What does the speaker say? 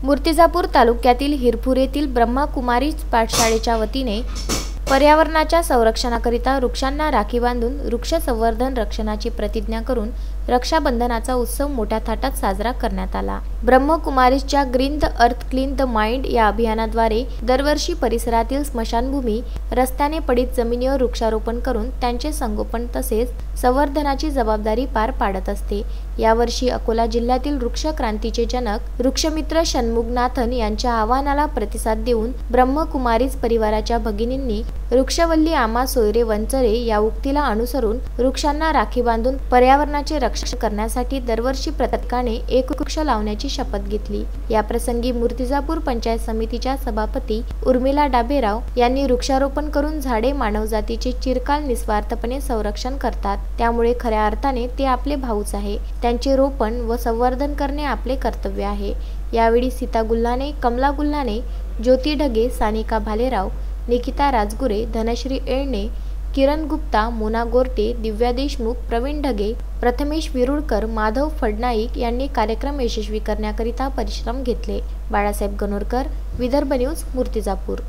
मूर्तिजापूर तालुक्यातील हिरपूर येथील ब्रह्मकुमारी पाठशाळेच्या वतीने पर्यावरणाच्या संरक्षणाकरिता वृक्षांना राखी बांधून वृक्ष संवर्धन रक्षणाची प्रतिज्ञा करून रक्षाबंधनाचा उत्सव मोठ्या थाटात साजरा करण्यात आला। ब्रह्मकुमारीच्या green the earth clean the mind या अभियानाद्वारे दरवर्षी परिसरातील स्मशानभूमी, रस्त्याने पडीत जमिनीवर वृक्षारोपण करून त्यांचे संगोपन तसेच संवर्धनाची जबाबदारी पार पाडत असते। यावर्षी अकोला जिल्ह्यातील वृक्ष क्रांतीचे जनक वृक्षमित्र षण्मुगनाथन यांच्या आवाहनाला प्रतिसाद देऊन ब्रह्मकुमारीज परिवाराच्या भगिनींनी वृक्षवल्ली आमा सोयरे वंचरे या उक्तीला अनुसरून वृक्षांना राखी बांधून पर्यावरणाचे रक्षण करण्यासाठी दरवर्षी प्रत्येकाने एक वृक्ष लावण्याची शपथ घेतली। या प्रसंगी मूर्तिजापूर पंचायत समितीच्या सभापती उर्मिला डाबेराव यांनी वृक्षारोपण करून झाडे मानवजातीचे चिरकाल निस्वार्थपणे संरक्षण करतात, त्यामुळे खऱ्या अर्थाने ते आपले भाऊच आहे। त्यांचे रोपण व संवर्धन करणे आपले कर्तव्य आहे। यावेळी सीता गुल्हाने, कमला गुल्हाने, ज्योती ढगे, सानिका भालेराव, निकिता राजगुरे, धनश्री येळणे, किरण गुप्ता, मोना गोरटे, दिव्या देशमुख, प्रवीण ढगे, प्रथमेश विरुळकर, माधव फडनाईक यांनी कार्यक्रम यशस्वी करण्याकरिता परिश्रम घेतले। बाळासाहेब गणोरकर, विदर्भ न्यूज, मूर्तिजापूर।